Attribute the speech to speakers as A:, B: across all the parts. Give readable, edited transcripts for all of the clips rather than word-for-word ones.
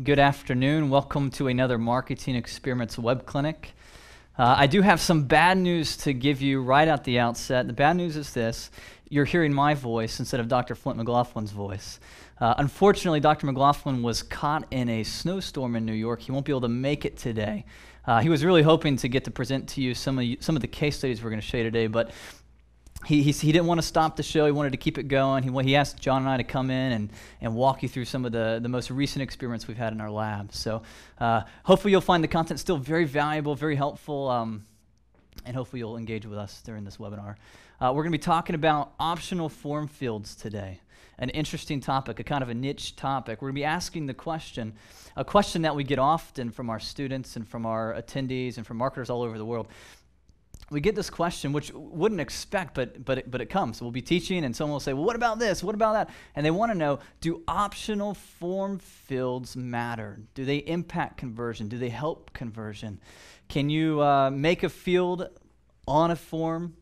A: Good afternoon. Welcome to another Marketing Experiments Web Clinic. I do have some bad news to give you right at the outset. The bad news is this: you're hearing my voice instead of Dr. Flint McLaughlin's voice. Unfortunately, Dr. McLaughlin was caught in a snowstorm in New York. He won't be able to make it today. He was really hoping to get to present to you some of the case studies we're going to show you today, but he didn't want to stop the show. He wanted to keep it going. He asked John and I to come in and walk you through some of the most recent experiments we've had in our lab. So hopefully you'll find the content still very valuable, very helpful, and hopefully you'll engage with us during this webinar. We're going to be talking about optional form fields today. An interesting topic, a kind of a niche topic. We're going to be asking the question, a question that we get often from our students and from our attendees and from marketers all over the world. We get this question, which wouldn't expect, but it comes. We'll be teaching, and someone will say, well, what about this? What about that? And they want to know, do optional form fields matter? Do they impact conversion? Do they help conversion? Can you make a field on a form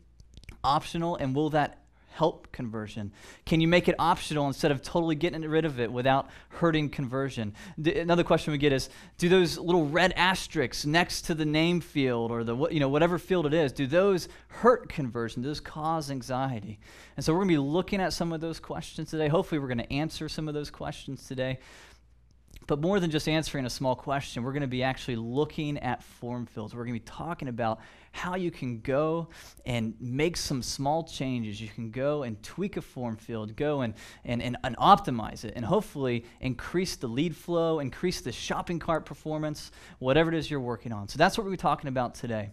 A: optional, and will that help conversion? Can you make it optional instead of totally getting rid of it without hurting conversion? Another question we get is, do those little red asterisks next to the name field or the whatever field it is, do those hurt conversion? Do those cause anxiety? And so we're going to be looking at some of those questions today. Hopefully we're going to answer some of those questions today. But more than just answering a small question, we're going to be actually looking at form fields. We're going to be talking about how you can go and make some small changes. You can go and tweak a form field, go and optimize it, and hopefully increase the lead flow, increase the shopping cart performance, whatever it is you're working on. So that's what we're talking about today.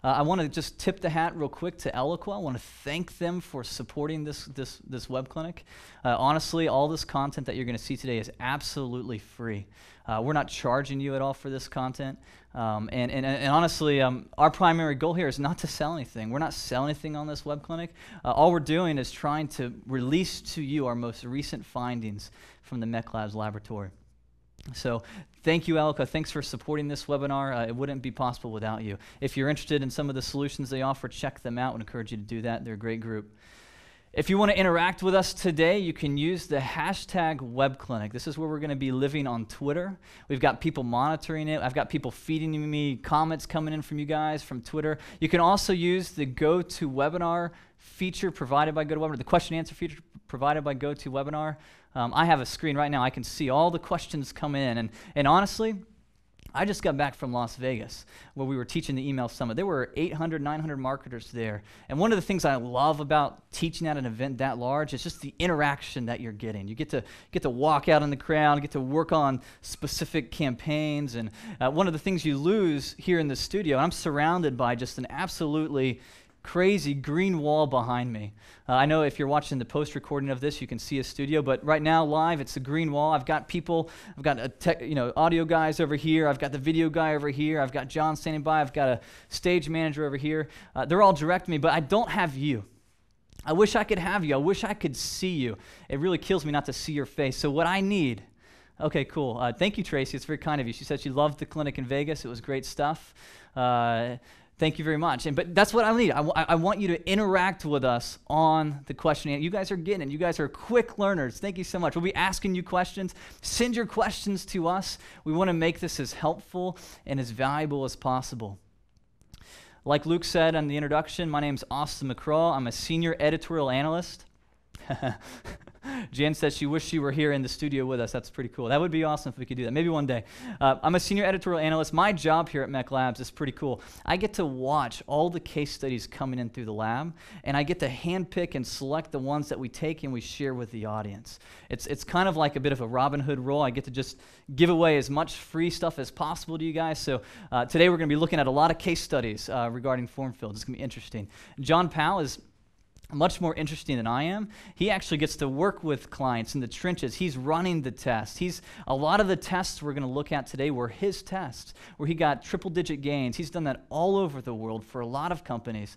A: I want to just tip the hat real quick to Eloqua. I want to thank them for supporting this web clinic. Honestly, all this content that you're going to see today is absolutely free. We're not charging you at all for this content. And honestly, our primary goal here is not to sell anything. We're not selling anything on this web clinic. All we're doing is trying to release to you our most recent findings from the MECLABS laboratory. So thank you, Eloqua. Thanks for supporting this webinar. It wouldn't be possible without you. If you're interested in some of the solutions they offer, check them out. I would encourage you to do that. They're a great group. If you want to interact with us today, you can use the hashtag WebClinic. This is where we're going to be living on Twitter. We've got people monitoring it. I've got people feeding me comments coming in from you guys from Twitter. You can also use the GoToWebinar feature provided by GoToWebinar, the question and answer feature provided by GoToWebinar. I have a screen right now. I can see all the questions coming in. And honestly, I just got back from Las Vegas where we were teaching the email summit. There were 800, 900 marketers there. And one of the things I love about teaching at an event that large is just the interaction that you're getting. You get to walk out in the crowd, get to work on specific campaigns. And one of the things you lose here in the studio, and I'm surrounded by just an absolutely crazy green wall behind me. I know if you're watching the post recording of this, you can see a studio, but right now live, it's a green wall. I've got people, I've got audio guys over here. I've got the video guy over here. I've got John standing by. I've got a stage manager over here. They're all directing me, but I don't have you. I wish I could have you. I wish I could see you. It really kills me not to see your face. So what I need, okay, cool. Thank you, Tracy. It's very kind of you. She said she loved the clinic in Vegas. It was great stuff. Thank you very much. But that's what I need. I want you to interact with us on the question. You guys are getting it. You guys are quick learners. Thank you so much. We'll be asking you questions. Send your questions to us. We want to make this as helpful and as valuable as possible. Like Luke said in the introduction, my name's Austin McCraw. I'm a senior editorial analyst. Jan said she wished she were here in the studio with us. That's pretty cool. That would be awesome if we could do that. Maybe one day. I'm a senior editorial analyst. My job here at MECLABS is pretty cool. I get to watch all the case studies coming in through the lab, and I get to handpick and select the ones that we take and we share with the audience. It's kind of like a bit of a Robin Hood role. I get to just give away as much free stuff as possible to you guys. So today we're going to be looking at a lot of case studies regarding form fields. It's going to be interesting. Jon Powell is much more interesting than I am. He actually gets to work with clients in the trenches. He's running the test. A lot of the tests we're going to look at today were his tests, where he got triple-digit gains. He's done that all over the world for a lot of companies.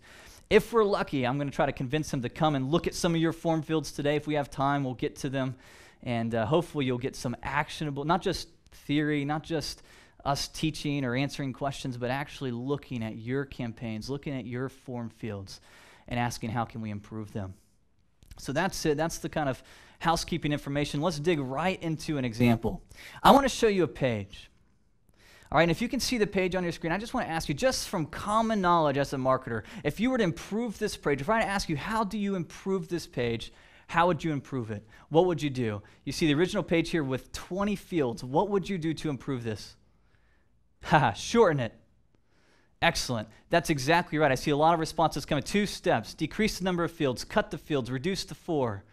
A: If we're lucky, I'm going to try to convince him to come and look at some of your form fields today. If we have time, we'll get to them, and hopefully you'll get some actionable, not just theory, not just us teaching or answering questions, but actually looking at your campaigns, looking at your form fields, and asking how can we improve them. So that's it. That's the kind of housekeeping information. Let's dig right into an example. I want to show you a page. All right, and if you can see the page on your screen, I just want to ask you, just from common knowledge as a marketer, if you were to improve this page, if I were to ask you, how do you improve this page, how would you improve it? What would you do? You see the original page here with 20 fields. What would you do to improve this? Haha, shorten it. Excellent. That's exactly right. I see a lot of responses coming. 2 steps: decrease the number of fields, cut the fields, reduce to 4.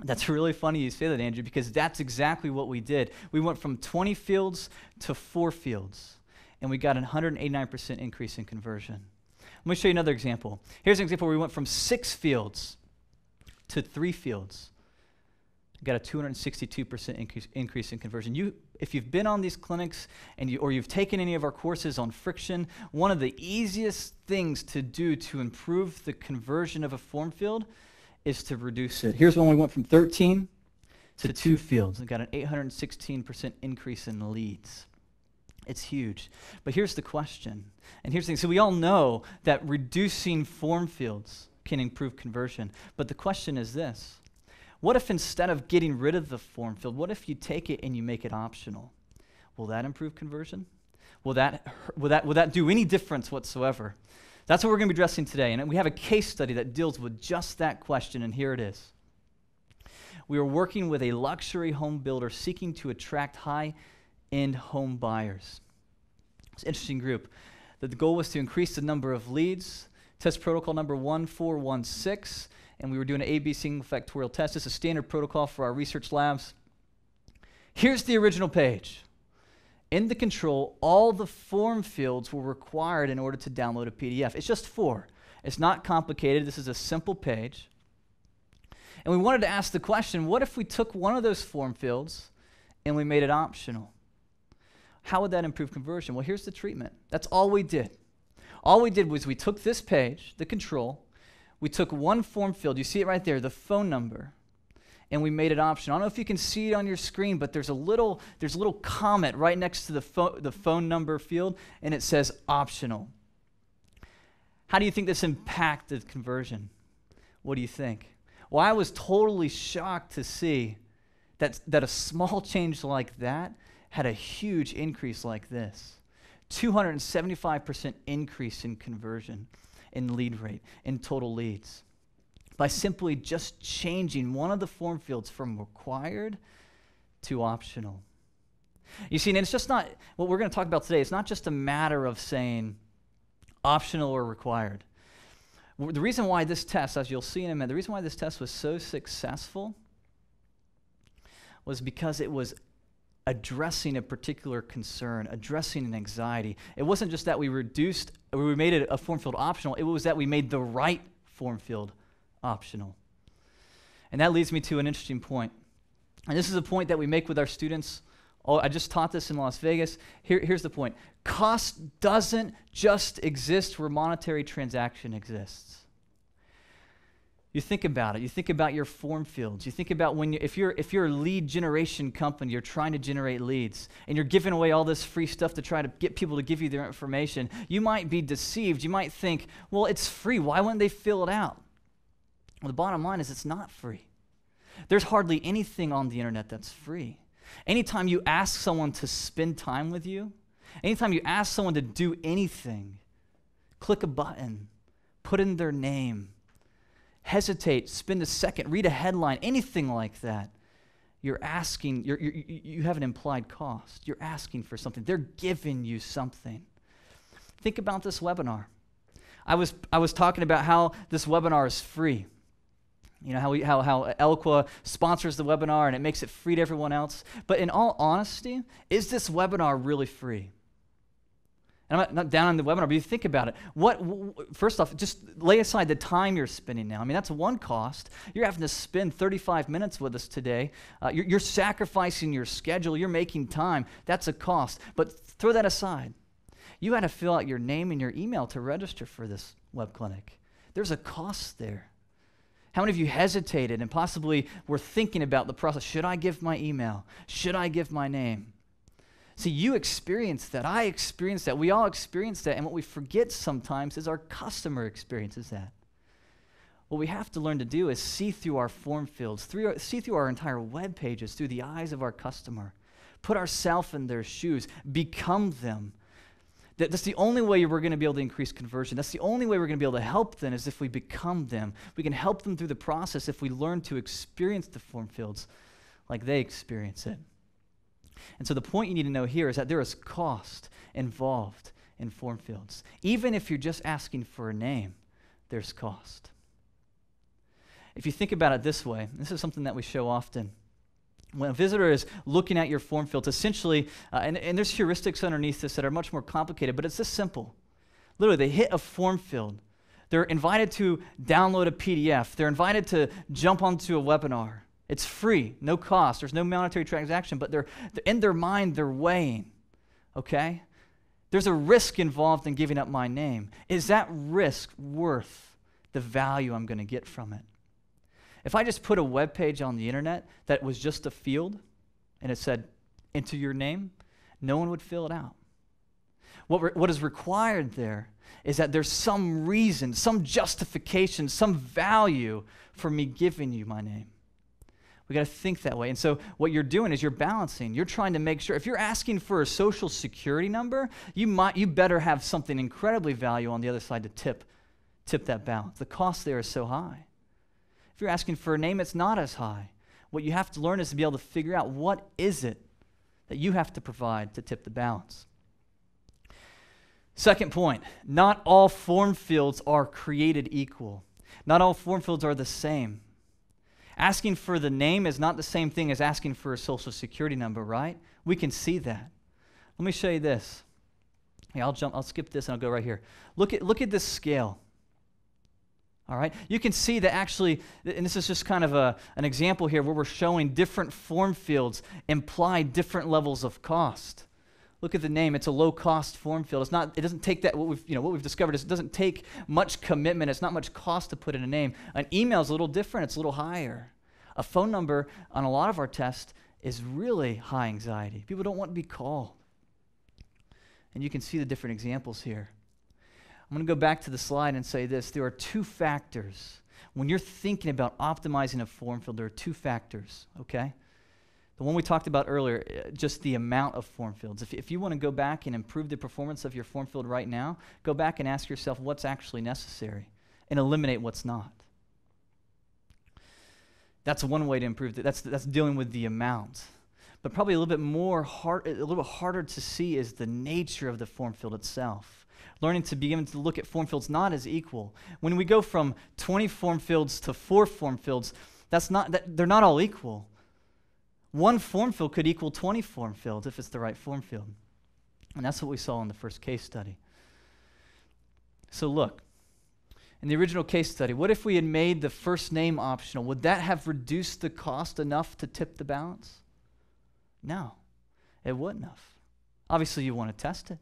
A: That's really funny you say that, Andrew, because that's exactly what we did. We went from 20 fields to 4 fields, and we got a 189% increase in conversion. Let me show you another example. Here's an example where we went from 6 fields to 3 fields. We got a 262% increase in conversion. If you've been on these clinics or you've taken any of our courses on friction, one of the easiest things to do to improve the conversion of a form field is to reduce it. Here's when we went from 13 to 2 fields and got an 816% increase in leads. It's huge. But here's the question, and here's the thing. So we all know that reducing form fields can improve conversion, but the question is this: what if instead of getting rid of the form field, what if you take it and you make it optional? Will that improve conversion? Will that do any difference whatsoever? That's what we're going to be addressing today, and we have a case study that deals with just that question, and here it is. We are working with a luxury home builder seeking to attract high-end home buyers. It's an interesting group. The goal was to increase the number of leads. Test protocol number 1416, and we were doing an A/B single factorial test. This is a standard protocol for our research labs. Here's the original page. In the control, all the form fields were required in order to download a PDF. It's just 4. It's not complicated. This is a simple page. And we wanted to ask the question, what if we took one of those form fields and we made it optional? How would that improve conversion? Well, here's the treatment. That's all we did. All we did was we took this page, the control, we took one form field, you see it right there, the phone number, and we made it optional. I don't know if you can see it on your screen, but there's a little comment right next to the phone number field, and it says optional. How do you think this impacted conversion? What do you think? Well, I was totally shocked to see that a small change like that had a huge increase like this. 275% increase in conversion, in lead rate, in total leads, by simply just changing one of the form fields from required to optional. You see, and it's just not, what we're going to talk about today, it's not just a matter of saying optional or required. The reason why this test, as you'll see in a minute, the reason why this test was so successful was because it was addressing a particular concern, addressing an anxiety. It wasn't just that we made it a form field optional, it was that we made the right form field optional. And that leads me to an interesting point. And this is a point that we make with our students. Oh, I just taught this in Las Vegas. Here's the point. Cost doesn't just exist where monetary transaction exists. You think about it. You think about your form fields. You think about if you're a lead generation company, you're trying to generate leads, and you're giving away all this free stuff to try to get people to give you their information. You might be deceived. You might think, well, it's free. Why wouldn't they fill it out? Well, the bottom line is it's not free. There's hardly anything on the internet that's free. Anytime you ask someone to spend time with you, anytime you ask someone to do anything, click a button, put in their name, hesitate, spend a second, read a headline, anything like that, you're asking, you have an implied cost. You're asking for something. They're giving you something. Think about this webinar. I was talking about how this webinar is free. You know, how Eloqua sponsors the webinar and it makes it free to everyone else. But in all honesty, is this webinar really free? And I'm not down on the webinar, but you think about it. First off, just lay aside the time you're spending now. I mean, that's one cost. You're having to spend 35 minutes with us today. You're sacrificing your schedule. You're making time. That's a cost. But throw that aside. You had to fill out your name and your email to register for this web clinic. There's a cost there. How many of you hesitated and possibly were thinking about the process? Should I give my email? Should I give my name? See, you experienced that. I experienced that. We all experienced that. And what we forget sometimes is our customer experiences that. What we have to learn to do is see through our form fields, see through our entire web pages, through the eyes of our customer. Put ourselves in their shoes, become them. That's the only way we're going to be able to increase conversion. That's the only way we're going to be able to help them is if we become them. We can help them through the process if we learn to experience the form fields like they experience it. And so the point you need to know here is that there is cost involved in form fields. Even if you're just asking for a name, there's cost. If you think about it this way, this is something that we show often. When a visitor is looking at your form fields, essentially, and there's heuristics underneath this that are much more complicated, but it's this simple. Literally, they hit a form field. They're invited to download a PDF. They're invited to jump onto a webinar. It's free, no cost. There's no monetary transaction, but they're in their mind, they're weighing, okay? There's a risk involved in giving up my name. Is that risk worth the value I'm going to get from it? If I just put a web page on the internet that was just a field and it said, enter your name, no one would fill it out. What is required there is that there's some reason, some justification, some value for me giving you my name. We got to think that way. And so what you're doing is you're balancing. You're trying to make sure, if you're asking for a social security number, you better have something incredibly valuable on the other side to tip that balance. The cost there is so high. If you're asking for a name, it's not as high. What you have to learn is to be able to figure out what is it that you have to provide to tip the balance. Second point, not all form fields are created equal. Not all form fields are the same. Asking for the name is not the same thing as asking for a social security number, right? We can see that. Let me show you this. Hey, I'll skip this and I'll go right here. Look at this scale. All right, you can see that actually, and this is just kind of an example here where we're showing different form fields imply different levels of cost. Look at the name; it's a low-cost form field. It doesn't take that. What we've discovered is it doesn't take much commitment. It's not much cost to put in a name. An email is a little different. It's a little higher. A phone number on a lot of our tests is really high anxiety. People don't want to be called, and you can see the different examples here. I'm going to go back to the slide and say this. There are two factors. When you're thinking about optimizing a form field, there are two factors, okay? The one we talked about earlier, just the amount of form fields. If you want to go back and improve the performance of your form field right now, go back and ask yourself what's actually necessary and eliminate what's not. That's one way to improve it. That's dealing with the amount. But probably a little bit harder to see is the nature of the form field itself. Learning to begin to look at form fields not as equal. When we go from 20 form fields to 4 form fields, they're not all equal. One form field could equal 20 form fields if it's the right form field. And that's what we saw in the first case study. So look, in the original case study, what if we had made the first name optional? Would that have reduced the cost enough to tip the balance? No, it wouldn't have. Obviously, you want to test it.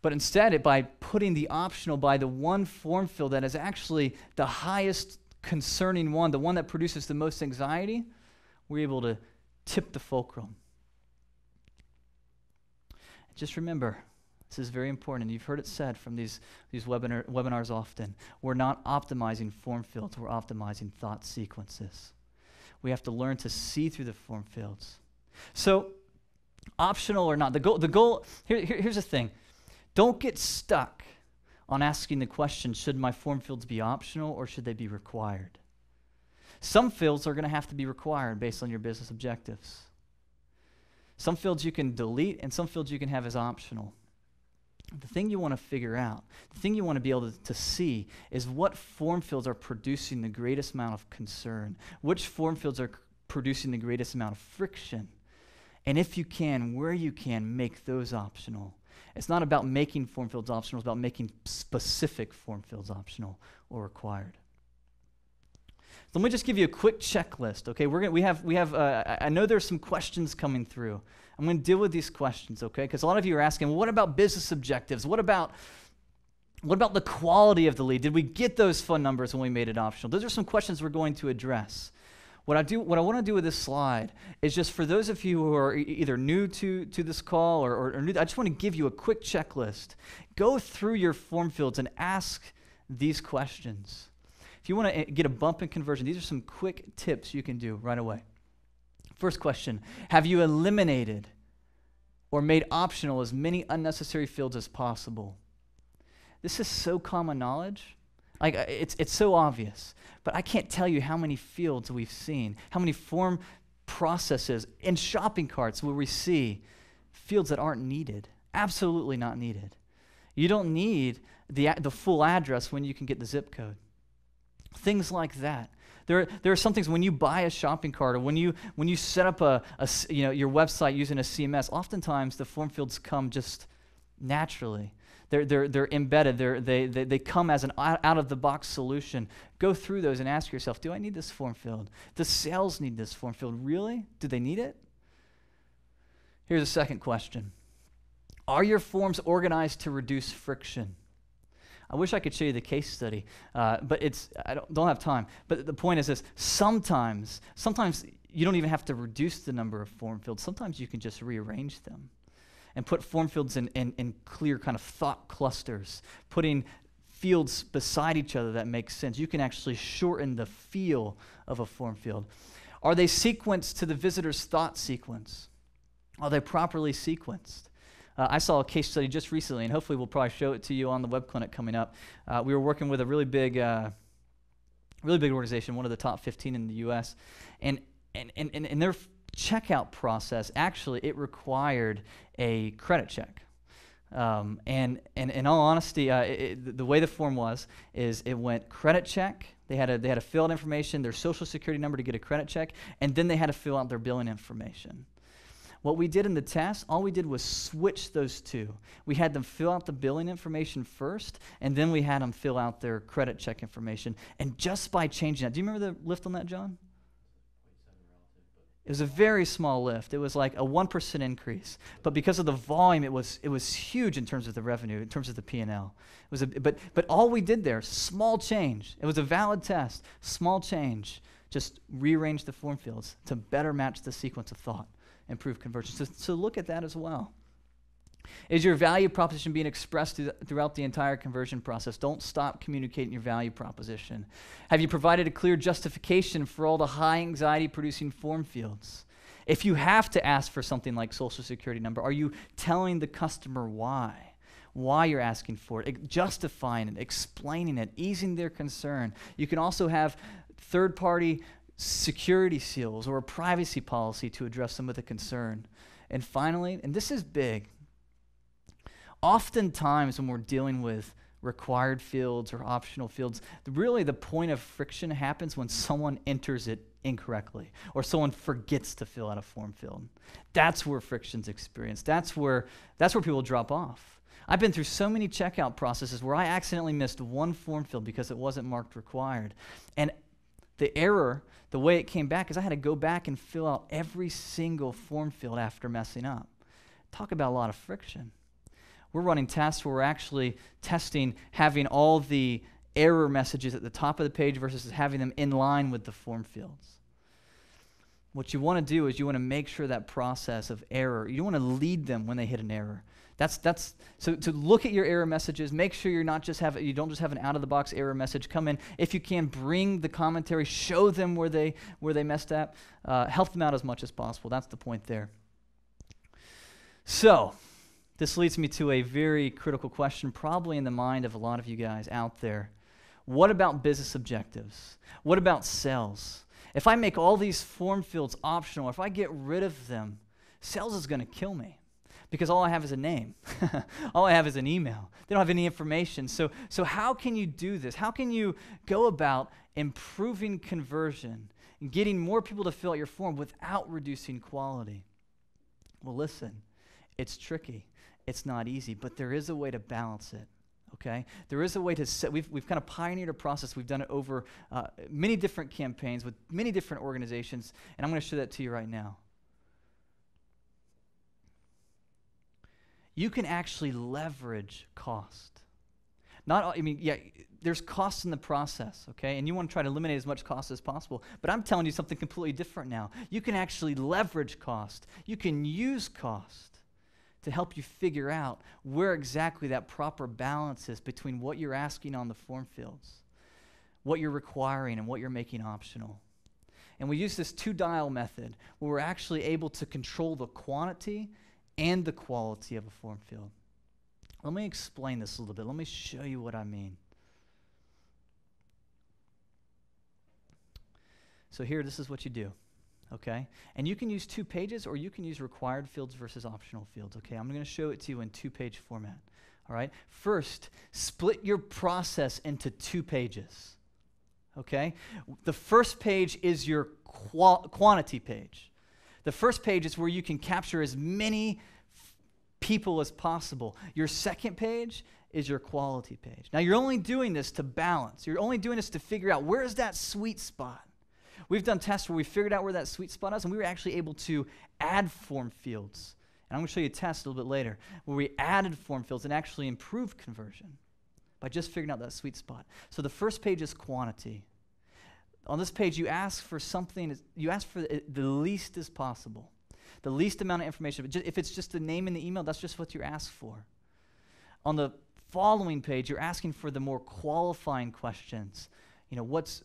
A: But instead, by putting the optional by the one form field that is actually the highest concerning one, the one that produces the most anxiety, we're able to tip the fulcrum. Just remember, this is very important, and you've heard it said from these webinars often. We're not optimizing form fields, we're optimizing thought sequences. We have to learn to see through the form fields. So, optional or not, the goal here's the thing. Don't get stuck on asking the question, should my form fields be optional or should they be required? Some fields are going to have to be required based on your business objectives. Some fields you can delete and some fields you can have as optional. The thing you want to figure out, the thing you want to be able to see is what form fields are producing the greatest amount of concern, which form fields are producing the greatest amount of friction, and if you can, where you can, make those optional. It's not about making form fields optional, it's about making specific form fields optional or required. So let me just give you a quick checklist, okay? I know there's some questions coming through. I'm going to deal with these questions, okay? Because a lot of you are asking, well, what about business objectives? What about the quality of the lead? Did we get those phone numbers when we made it optional? Those are some questions we're going to address. What I want to do with this slide is just for those of you who are either new to this call or new, I just want to give you a quick checklist. Go through your form fields and ask these questions. If you want to get a bump in conversion, these are some quick tips you can do right away. First question, have you eliminated or made optional as many unnecessary fields as possible? This is so common knowledge. Like, it's so obvious, but I can't tell you how many fields we've seen, how many form processes in shopping carts where we see fields that aren't needed, absolutely not needed. You don't need the full address when you can get the zip code. Things like that. There are some things when you buy a shopping cart or when you set up your website using a CMS, oftentimes the form fields come just naturally. They're embedded. They come as an out-of-the-box solution. Go through those and ask yourself, do I need this form field? Does sales need this form field? Really? Do they need it? Here's a second question. Are your forms organized to reduce friction? I wish I could show you the case study, but I don't have time. But the point is this, sometimes you don't even have to reduce the number of form fields. Sometimes you can just rearrange them and put form fields in clear kind of thought clusters, putting fields beside each other that make sense. You can actually shorten the feel of a form field. Are they sequenced to the visitor's thought sequence? Are they properly sequenced? I saw a case study just recently, and hopefully we'll probably show it to you on the web clinic coming up. We were working with a really big organization, one of the top 15 in the U.S., and their checkout process, actually, it required a credit check. And in all honesty, the way the form is it went credit check. They had to fill out information, their social security number to get a credit check, and then they had to fill out their billing information. What we did in the test, all we did was switch those two. We had them fill out the billing information first, and then we had them fill out their credit check information. And just by changing that, do you remember the lift on that, John? It was a very small lift. It was like a 1% increase. But because of the volume, it was huge in terms of the revenue, in terms of the P&L. But all we did there, small change. It was a valid test, small change. Just rearrange the form fields to better match the sequence of thought. Improve conversion. So look at that as well. Is your value proposition being expressed throughout the entire conversion process? Don't stop communicating your value proposition. Have you provided a clear justification for all the high anxiety producing form fields? If you have to ask for something like social security number, are you telling the customer why you're asking for it, justifying it, explaining it, easing their concern? You can also have third-party security seals or a privacy policy to address some of the concern. And finally, and this is big, oftentimes when we're dealing with required fields or optional fields, really the point of friction happens when someone enters it incorrectly or someone forgets to fill out a form field. That's where friction's experienced. That's where people drop off. I've been through so many checkout processes where I accidentally missed one form field because it wasn't marked required. And the error, the way it came back, is I had to go back and fill out every single form field after messing up. Talk about a lot of friction. We're running tests where we're actually testing having all the error messages at the top of the page versus having them in line with the form fields. What you want to do is you want to make sure that process of error, you don't want to lead them when they hit an error. So to look at your error messages, make sure you don't just have an out-of-the-box error message. Come in, if you can, bring the commentary, show them where they messed up, help them out as much as possible. That's the point there. So this leads me to a very critical question, probably in the mind of a lot of you guys out there. What about business objectives? What about sales? If I make all these form fields optional, if I get rid of them, sales is going to kill me. Because all I have is a name. All I have is an email. They don't have any information. So how can you do this? How can you go about improving conversion and getting more people to fill out your form without reducing quality? Well, listen, it's tricky. It's not easy, but there is a way to balance it. Okay? There is a way to set, we've kind of pioneered a process. We've done it over many different campaigns with many different organizations, and I'm going to show that to you right now. You can actually leverage cost. There's cost in the process, okay? And you want to try to eliminate as much cost as possible. But I'm telling you something completely different now. You can actually leverage cost. You can use cost to help you figure out where exactly that proper balance is between what you're asking on the form fields, what you're requiring, and what you're making optional. And we use this two-dial method where we're actually able to control the quantity and the quality of a form field. Let me explain this a little bit. Let me show you what I mean. So here, this is what you do, okay? And you can use 2 pages or you can use required fields versus optional fields, okay? I'm going to show it to you in 2-page format, all right? First, split your process into 2 pages, okay? The first page is your quantity page. The first page is where you can capture as many people as possible. Your second page is your quality page. Now, you're only doing this to balance. You're only doing this to figure out where is that sweet spot. We've done tests where we figured out where that sweet spot is, and we were actually able to add form fields. And I'm going to show you a test a little bit later where we added form fields and actually improved conversion by just figuring out that sweet spot. So the first page is quantity. On this page, you ask for something, you ask for the least as possible, the least amount of information. If it's just the name and the email, that's just what you ask for. On the following page, you're asking for the more qualifying questions. You know, what's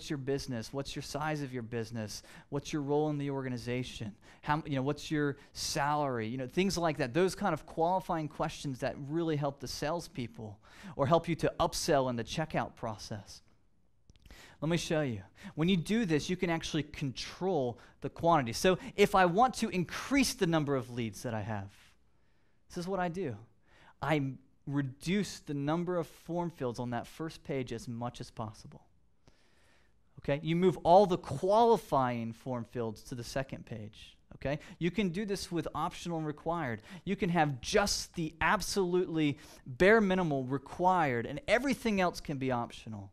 A: your business? What's your size of your business? What's your role in the organization? What's your salary? You know, things like that. Those kind of qualifying questions that really help the salespeople or help you to upsell in the checkout process. Let me show you. When you do this, you can actually control the quantity. So if I want to increase the number of leads that I have, this is what I do. I reduce the number of form fields on that first page as much as possible. Okay? You move all the qualifying form fields to the second page. Okay? You can do this with optional and required. You can have just the absolutely bare minimal required, and everything else can be optional.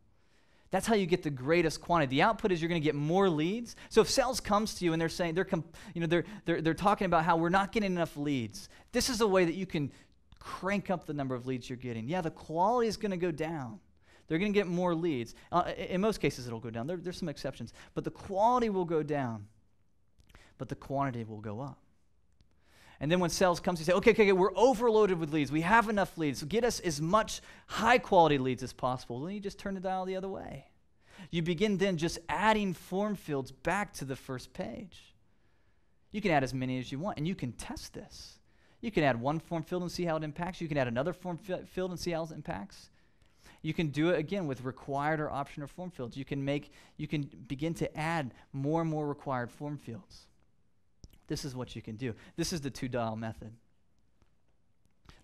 A: That's how you get the greatest quantity. The output is you're going to get more leads. So if sales comes to you and they're saying they're talking about how we're not getting enough leads, this is a way that you can crank up the number of leads you're getting. Yeah, the quality is going to go down. They're going to get more leads. In most cases, it'll go down. There's some exceptions. But the quality will go down, but the quantity will go up. And then when sales comes, you say, okay, we're overloaded with leads. We have enough leads. So get us as much high-quality leads as possible. Then you just turn the dial the other way. You begin then just adding form fields back to the first page. You can add as many as you want, and you can test this. You can add one form field and see how it impacts. You can add another form field and see how it impacts. You can do it again with required or optional form fields. You can begin to add more and more required form fields. This is what you can do. This is the 2-dial method.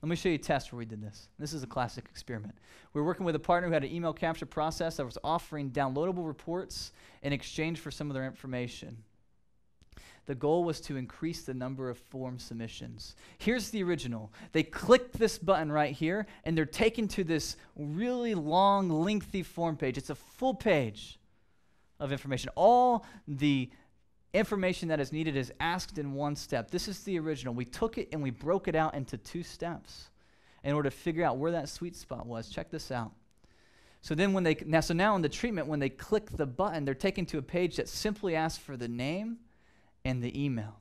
A: Let me show you a test where we did this. This is a classic experiment. We were working with a partner who had an email capture process that was offering downloadable reports in exchange for some of their information. The goal was to increase the number of form submissions. Here's the original. They click this button right here, and they're taken to this really long, lengthy form page. It's a full page of information. All the information that is needed is asked in one step. This is the original. We took it and we broke it out into 2 steps in order to figure out where that sweet spot was. Check this out. So then now in the treatment, when they click the button, they're taken to a page that simply asks for the name and the email.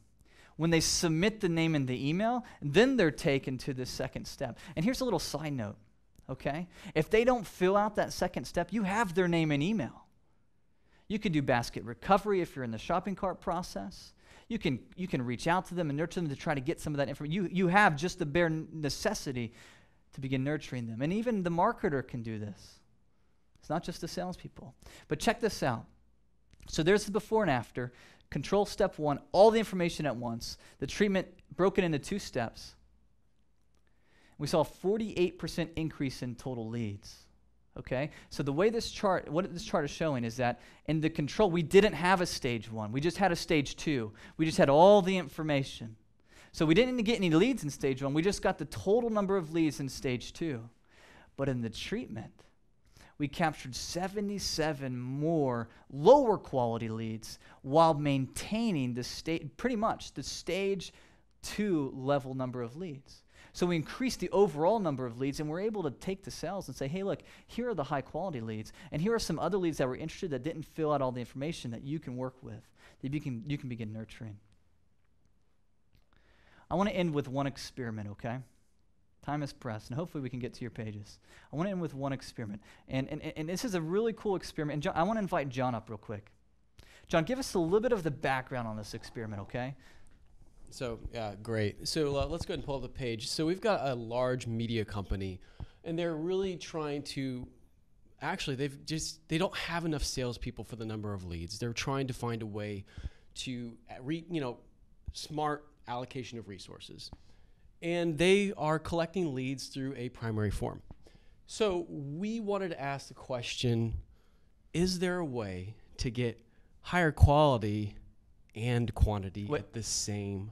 A: When they submit the name and the email, then they're taken to the second step. And here's a little side note, okay? If they don't fill out that second step, you have their name and email. You can do basket recovery if you're in the shopping cart process. You can reach out to them and nurture them to try to get some of that information. You have just the bare necessity to begin nurturing them. And even the marketer can do this. It's not just the salespeople. But check this out. So there's the before and after. Control step 1, all the information at once. The treatment broken into 2 steps. We saw a 48% increase in total leads. Okay, so what this chart is showing is that in the control, we didn't have a stage 1. We just had a stage 2. We just had all the information. So we didn't get any leads in stage 1. We just got the total number of leads in stage 2. But in the treatment, we captured 77 more lower quality leads while maintaining pretty much the stage 2 level number of leads. So we increased the overall number of leads, and we're able to take to sales and say, hey, look, here are the high-quality leads, and here are some other leads that were interested that didn't fill out all the information that you can work with, that you can begin nurturing. I want to end with one experiment, okay? Time is pressed, and hopefully we can get to your pages. I want to end with one experiment. And this is a really cool experiment. And John, I want to invite John up real quick. John, give us a little bit of the background on this experiment, okay?
B: So, yeah, great. So let's go ahead and pull up the page. So we've got a large media company, and they're really trying to, actually, they don't have enough salespeople for the number of leads. They're trying to find a way to, smart allocation of resources. And they are collecting leads through a primary form. So we wanted to ask the question, is there a way to get higher quality and quantity at the same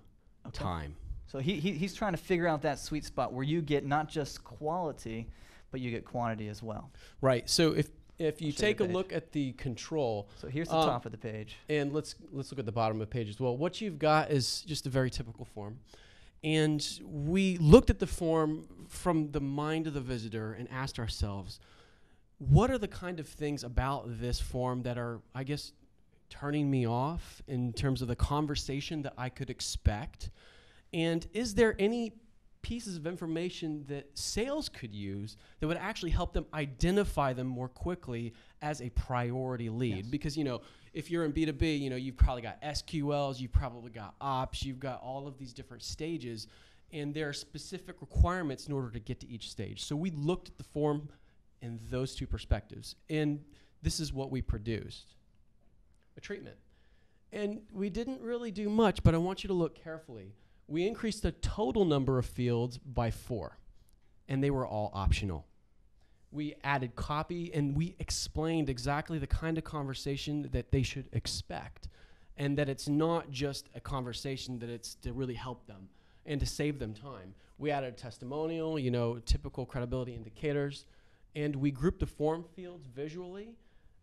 B: time?
A: So he's trying to figure out that sweet spot where you get not just quality, but you get quantity as well.
B: Right. So if you take a look at the control.
A: So here's the top of the page.
B: And let's look at the bottom of the page as well. What you've got is just a very typical form. And we looked at the form from the mind of the visitor and asked ourselves, what are the kind of things about this form that are, I guess, turning me off in terms of the conversation that I could expect? And is there any pieces of information that sales could use that would actually help them identify them more quickly as a priority lead?
A: Yes.
B: Because, if you're in B2B, you've probably got SQLs, you've probably got ops, you've got all of these different stages, and there are specific requirements in order to get to each stage. So we looked at the form in those two perspectives, and this is what we produced. A treatment. And we didn't really do much, but I want you to look carefully. We increased the total number of fields by 4, and they were all optional. We added copy, and we explained exactly the kind of conversation that they should expect, and that it's not just a conversation, that it's to really help them and to save them time. We added a testimonial, typical credibility indicators, and we grouped the form fields visually,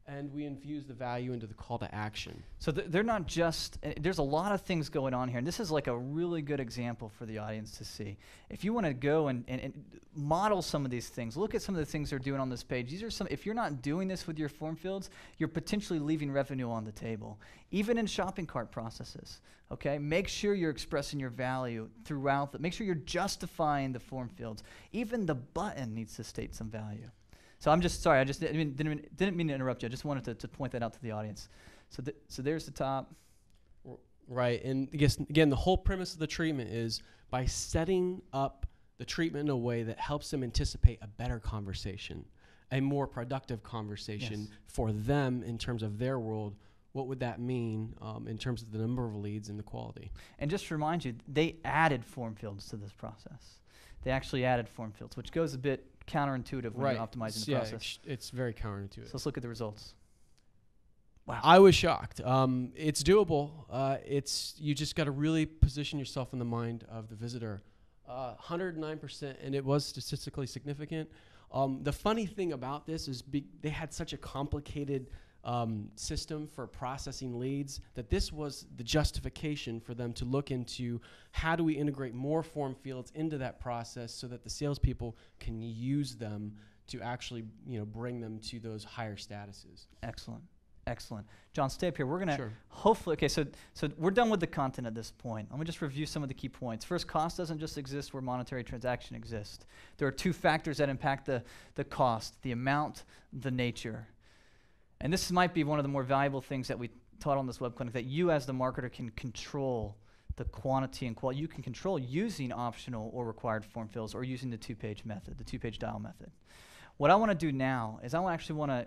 B: and we infuse the value into the call to action.
A: So they're not just, there's a lot of things going on here, and this is like a really good example for the audience to see. If you want to go and model some of these things, look at some of the things they're doing on this page. These are some, if you're not doing this with your form fields, you're potentially leaving revenue on the table, even in shopping cart processes, okay? Make sure you're expressing your value throughout, make sure you're justifying the form fields. Even the button needs to state some value. So I'm just sorry, I just didn't mean to interrupt you. I just wanted to point that out to the audience. So there's the top.
B: Right, and I guess, again, the whole premise of the treatment is by setting up the treatment in a way that helps them anticipate a better conversation, a more productive conversation for them in terms of their world. What would that mean in terms of the number of leads and the quality?
A: And just to remind you, they added form fields to this process. They actually added form fields, which goes a bit counterintuitive when you're optimizing the process.
B: It's very counterintuitive.
A: So let's look at the results. Wow.
B: I was shocked. It's doable. You just got to really position yourself in the mind of the visitor. 109%, and it was statistically significant. The funny thing about this is they had such a complicated system for processing leads that this was the justification for them to look into how do we integrate more form fields into that process so that the salespeople can use them to actually bring them to those higher statuses.
A: Excellent. Excellent. John, stay up here. We're going to hopefully, okay, so we're done with the content at this point. Let me just review some of the key points. First, cost doesn't just exist where monetary transaction exists. There are two factors that impact the cost, the amount, the nature. And this might be one of the more valuable things that we taught on this web clinic, that you as the marketer can control the quantity and quality. You can control using optional or required form fields or using the two-page method, the two-page dial method. What I want to do now is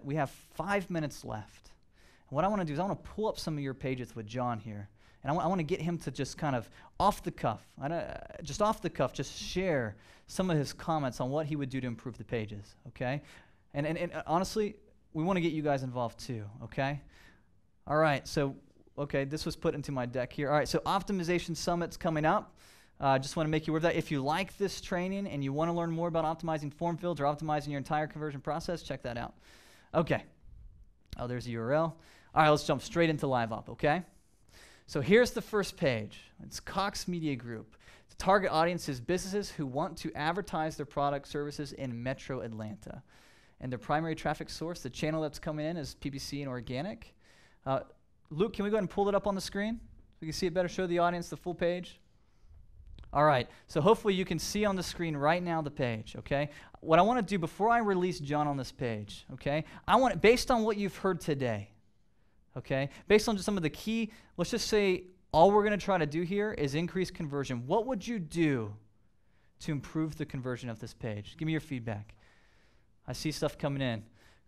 A: we have 5 minutes left. And what I want to do is I want to pull up some of your pages with John here. And I want to get him to just kind of off the cuff, just share some of his comments on what he would do to improve the pages, okay? And honestly, we want to get you guys involved too, okay? All right, so, okay, this was put into my deck here. All right, so Optimization Summit's coming up. Just want to make you aware of that. If you like this training and you want to learn more about optimizing form fields or optimizing your entire conversion process, check that out. Okay. Oh, there's the URL. All right, let's jump straight into LiveOp, okay? So here's the first page. It's Cox Media Group. The target audience is businesses who want to advertise their product services in Metro Atlanta. And their primary traffic source, the channel that's coming in, is PPC and organic. Luke, can we go ahead and pull it up on the screen so we can see it better? Show the audience the full page. All right, so hopefully you can see on the screen right now the page, okay? What I want to do before I release John on this page, okay, based on what you've heard today, okay, based on just some of the key, let's just say all we're going to try to do here is increase conversion. What would you do to improve the conversion of this page? Give me your feedback. I see stuff coming in.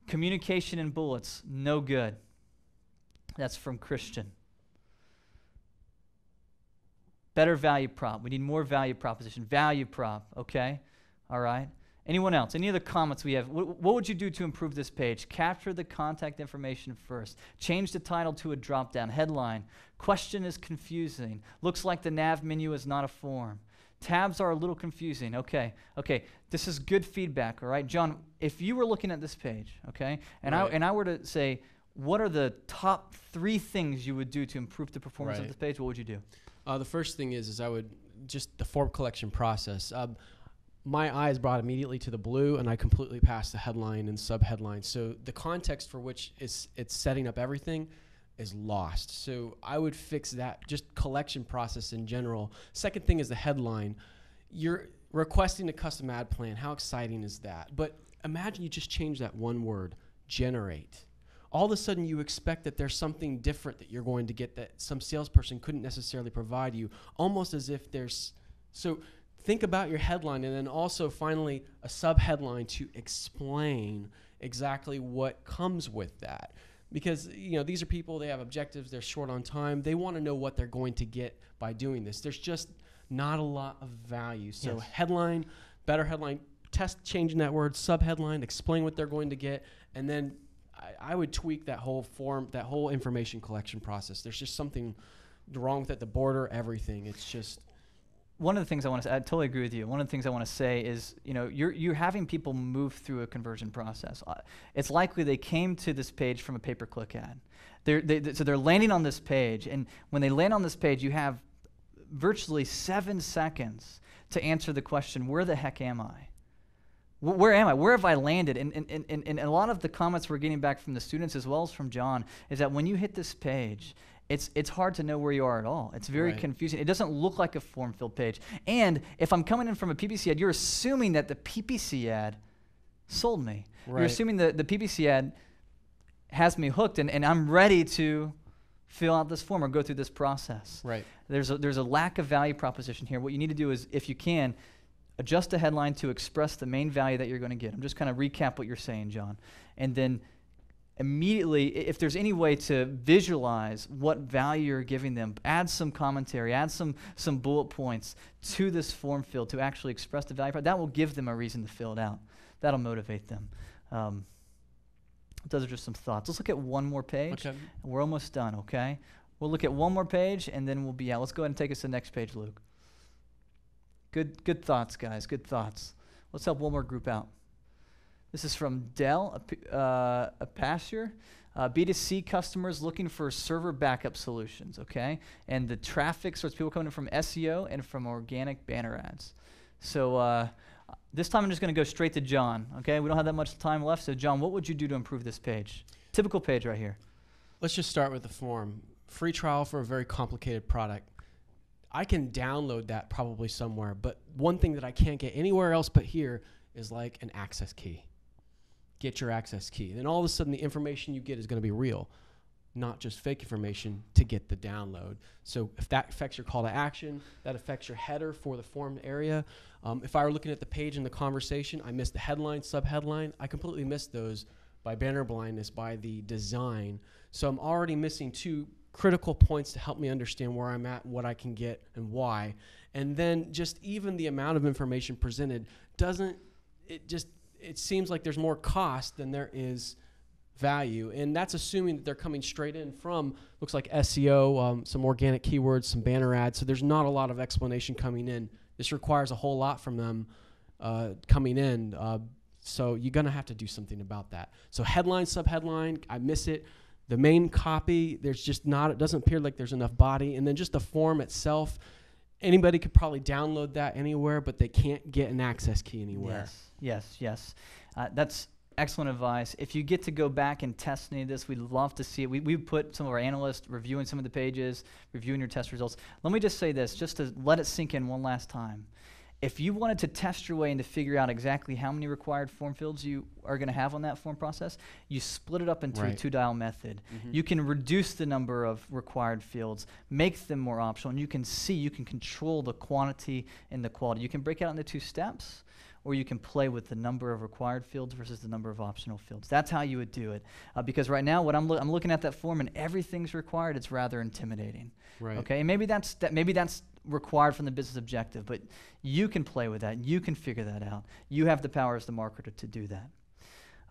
A: Communication in bullets, no good. That's from Christian. Better value prop. We need more value proposition. Value prop, okay? All right. Anyone else? Any other comments we have? What would you do to improve this page? Capture the contact information first. Change the title to a drop-down. Headline. Question is confusing. Looks like the nav menu is not a form. Tabs are a little confusing. Okay. This is good feedback, all right? John, if you were looking at this page, okay, and I were to say, what are the top 3 things you would do to improve the performance of this page? What would you do?
B: The first thing is I would just the form collection process. My eyes brought immediately to the blue, and I completely passed the headline and subheadline. So the context for which it's setting up everything is lost. So I would fix that, just collection process in general. Second thing is the headline. You're requesting a custom ad plan. How exciting is that? But imagine you just change that one word, generate. All of a sudden you expect that there's something different that you're going to get that some salesperson couldn't necessarily provide you, almost as if there's, so think about your headline and then also finally a subheadline to explain exactly what comes with that. Because these are people, they have objectives, they're short on time, they want to know what they're going to get by doing this. There's just not a lot of value. So headline, better headline, test changing that word, subheadline, explain what they're going to get, and then I would tweak that whole form, that whole information collection process. There's just something wrong with it, the border, everything. It's just...
A: One of the things I want to say, I totally agree with you. One of the things I want to say is, you're having people move through a conversion process. It's likely they came to this page from a pay-per-click ad. So they're landing on this page, and when they land on this page, you have virtually 7 seconds to answer the question, where the heck am I? Where am I? Where have I landed? And a lot of the comments we're getting back from the students as well as from John is that when you hit this page, it's hard to know where you are at all. It's very confusing. It doesn't look like a form-filled page. And if I'm coming in from a PPC ad, you're assuming that the PPC ad sold me. You're assuming the PPC ad has me hooked, and I'm ready to fill out this form or go through this process. There's a lack of value proposition here. What you need to do is, if you can, adjust the headline to express the main value that you're going to get. I'm just kind of recap what you're saying, John. And then immediately, if there's any way to visualize what value you're giving them, add some commentary, add some bullet points to this form field to actually express the value. That will give them a reason to fill it out. That'll motivate them. Those are just some thoughts. Let's look at one more page.
B: Okay.
A: We're almost done, okay? We'll look at one more page, and then we'll be out. Let's go ahead and take us to the next page, Luke. Good thoughts, guys. Good thoughts. Let's help one more group out. This is from Dell, a pasture. B2C customers looking for server backup solutions, okay? And the traffic starts people coming in from SEO and from organic banner ads. So this time I'm just going to go straight to John, okay? We don't have that much time left. So John, what would you do to improve this page? Typical page right here.
B: Let's just start with the form. Free trial for a very complicated product. I can download that probably somewhere, but one thing that I can't get anywhere else but here is like an access key. Get your access key. Then all of a sudden the information you get is going to be real, not just fake information to get the download. So if that affects your call to action, that affects your header for the form area. If I were looking at the page in the conversation, I missed the headline, subheadline. I completely missed those by banner blindness, by the design. So I'm already missing 2 critical points to help me understand where I'm at, what I can get, and why. And then just even the amount of information presented it seems like there's more cost than there is value. And that's assuming that they're coming straight in from, looks like SEO, some organic keywords, some banner ads. So there's not a lot of explanation coming in. This requires a whole lot from them coming in. So you're going to have to do something about that. So headline, subheadline, I miss it. The main copy, there's just not, it doesn't appear like there's enough body. And then just the form itself, anybody could probably download that anywhere, but they can't get an access key anywhere.
A: Yes. That's excellent advice. If you get to go back and test any of this, we'd love to see it. We put some of our analysts reviewing some of the pages, reviewing your test results. Let me just say this, just to let it sink in one last time. If you wanted to test your way and to figure out exactly how many required form fields you are going to have on that form process, you split it up into a 2-dial method. You can reduce the number of required fields, make them more optional, and you can control the quantity and the quality. You can break it out into 2 steps, or you can play with the number of required fields versus the number of optional fields. That's how you would do it. Because right now, I'm looking at that form and everything's required. It's rather intimidating. Okay, and maybe that's required from the business objective, but you can play with that. You can figure that out. You have the power as the marketer to do that.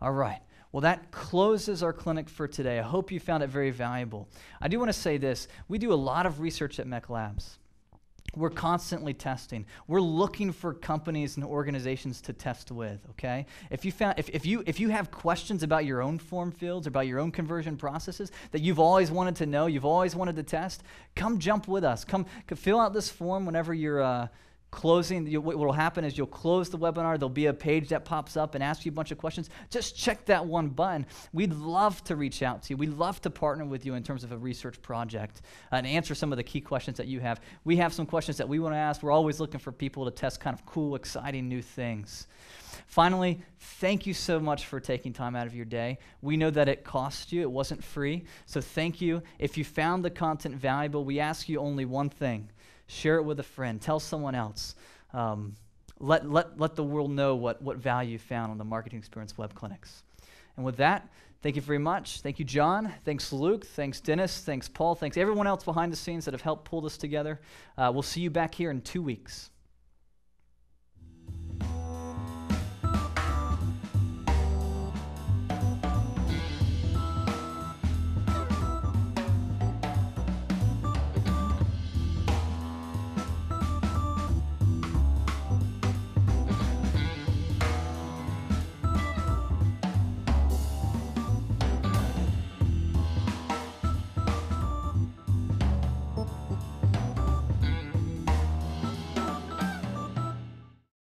A: All right. Well, that closes our clinic for today. I hope you found it very valuable. I do want to say this. We do a lot of research at MECLABS. We're constantly testing. We're looking for companies and organizations to test with, okay? If you have questions about your own form fields, about your own conversion processes that you've always wanted to know, you've always wanted to test, come jump with us. Come fill out this form whenever you're closing. What will happen is you'll close the webinar. There'll be a page that pops up and asks you a bunch of questions. Just check that one button. We'd love to reach out to you. We'd love to partner with you in terms of a research project and answer some of the key questions that you have. We have some questions that we want to ask. We're always looking for people to test kind of cool, exciting new things. Finally, thank you so much for taking time out of your day. We know that it cost you. It wasn't free. So thank you. If you found the content valuable, we ask you only one thing. Share it with a friend. Tell someone else. Let the world know what value you found on the Marketing Experience Web Clinics. And with that, thank you very much. Thank you, John. Thanks, Luke. Thanks, Dennis. Thanks, Paul. Thanks, everyone else behind the scenes that have helped pull this together. We'll see you back here in 2 weeks.